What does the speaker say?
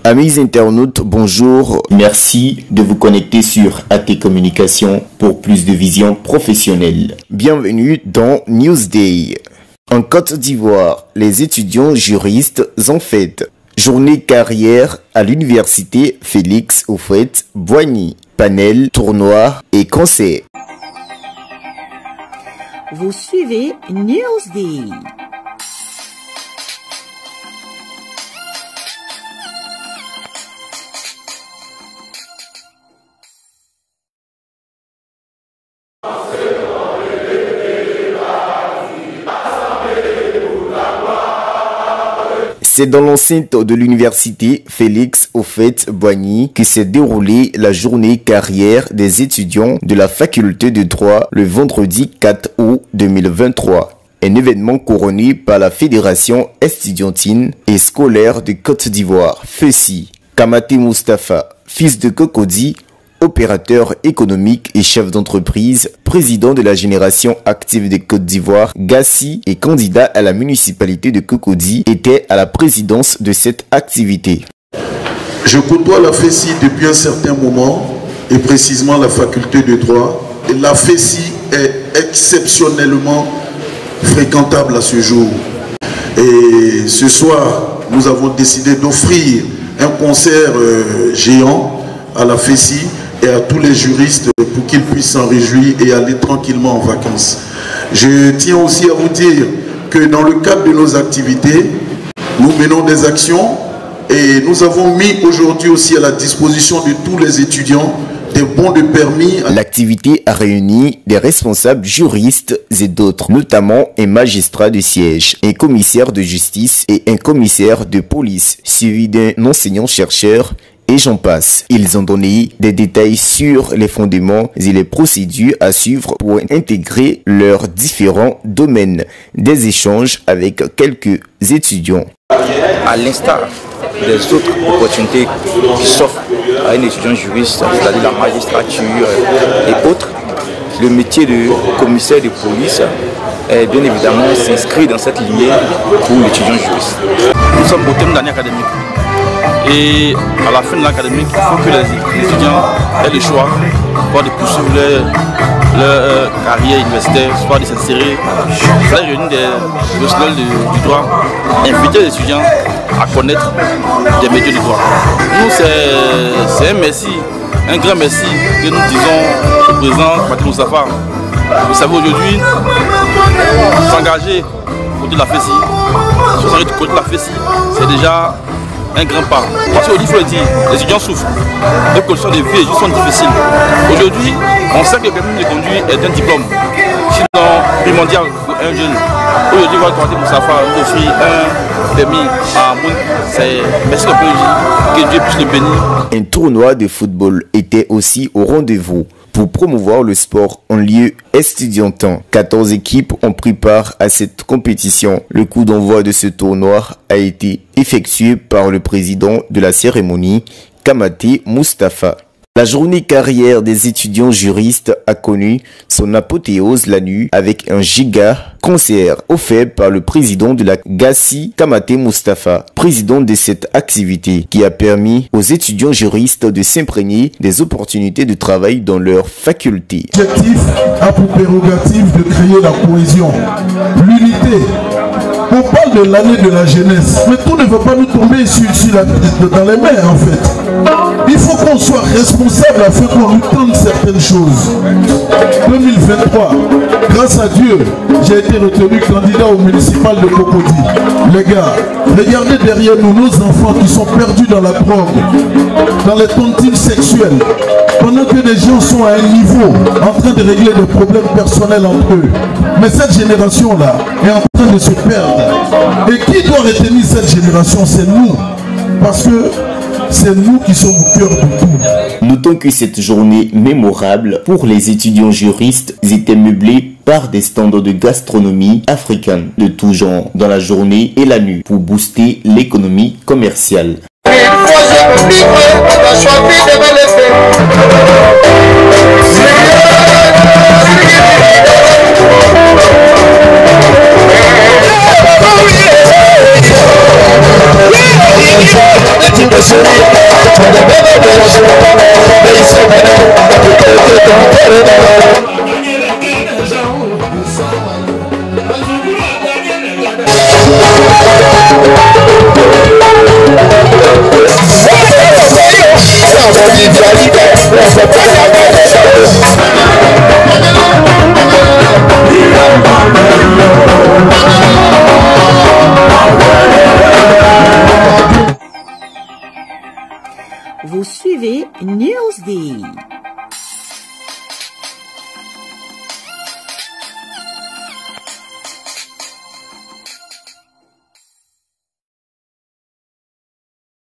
Amis internautes, bonjour. Merci de vous connecter sur AT Communication pour plus de vision professionnelle. Bienvenue dans Newsday. En Côte d'Ivoire, les étudiants juristes ont fête journée carrière à l'université Félix Houphouët-Boigny. Panel, tournoi et concert. Vous suivez Newsday. C'est dans l'enceinte de l'université Félix Houphouët-Boigny que s'est déroulée la journée carrière des étudiants de la faculté de droit le vendredi 4 août 2023. Un événement couronné par la Fédération estudiantine et scolaire de Côte d'Ivoire, FESI. Kamaté Moustapha, fils de Cocody, opérateur économique et chef d'entreprise, président de la génération active de Côte d'Ivoire, GACI et candidat à la municipalité de Cocody, était à la présidence de cette activité. Je côtoie la FESI depuis un certain moment, et précisément la faculté de droit. Et la FESI est exceptionnellement fréquentable à ce jour. Et ce soir, nous avons décidé d'offrir un concert géant à la FESI et à tous les juristes pour qu'ils puissent s'en réjouir et aller tranquillement en vacances. Je tiens aussi à vous dire que dans le cadre de nos activités, nous menons des actions et nous avons mis aujourd'hui aussi à la disposition de tous les étudiants des bons de permis. L'activité a réuni des responsables juristes et d'autres, notamment un magistrat de siège, un commissaire de justice et un commissaire de police, suivi d'un enseignant-chercheur, et j'en passe. Ils ont donné des détails sur les fondements et les procédures à suivre pour intégrer leurs différents domaines. Des échanges avec quelques étudiants. À l'instar des autres opportunités qui s'offrent à un étudiant juriste, c'est-à-dire la magistrature et autres, le métier de commissaire de police est bien évidemment s'inscrit dans cette lignée pour l'étudiant juriste. Nous sommes au thème d'année académique. Et à la fin de l'académique, il faut que les étudiants aient le choix, soit de poursuivre leur carrière universitaire, soit de s'insérer. Ça réunit des professionnels du droit, inviter les étudiants à connaître des métiers du droit. Nous, c'est un merci, un grand merci que nous disons au président Kamaté Moustapha. Vous savez, aujourd'hui, s'engager côté de la FESI, s'engager du côté de la FESI, c'est déjà un grand pas. Parce qu'aujourd'hui, il faut le dire, les étudiants souffrent. Les conditions de vie sont difficiles. Aujourd'hui, on sait que le permis de conduire est un diplôme. Sinon, primordial pour un jeune. Aujourd'hui, on va Kamaté Moustapha nous offrir un permis à monde. Merci que Dieu puisse le bénir. Un tournoi de football était aussi au rendez-vous pour promouvoir le sport en lieu estudiantin. 14 équipes ont pris part à cette compétition. Le coup d'envoi de ce tournoi a été effectué par le président de la cérémonie, Kamaté Moustapha. La journée carrière des étudiants juristes a connu son apothéose la nuit avec un giga concert offert par le président de la GACI, Kamaté Moustapha, président de cette activité qui a permis aux étudiants juristes de s'imprégner des opportunités de travail dans leur faculté. L'objectif a pour prérogative de créer la cohésion, l'unité. On parle de l'année de la jeunesse, mais tout ne va pas nous tomber dans les mains en fait. Il faut qu'on soit responsable afin qu'on nous tente certaines choses. 2023, grâce à Dieu, j'ai été retenu candidat au municipal de Cocody. Les gars, regardez derrière nous nos enfants qui sont perdus dans la drogue, dans les tontines sexuelles, pendant que les gens sont à un niveau en train de régler des problèmes personnels entre eux. Mais cette génération-là est en train de se perdre. Et qui doit retenir cette génération? C'est nous. Parce que c'est nous qui sommes au cœur de tout. Notons que cette journée mémorable pour les étudiants juristes était meublée par des stands de gastronomie africaine de tout genre dans la journée et la nuit pour booster l'économie commerciale. Vous suivez Newsday.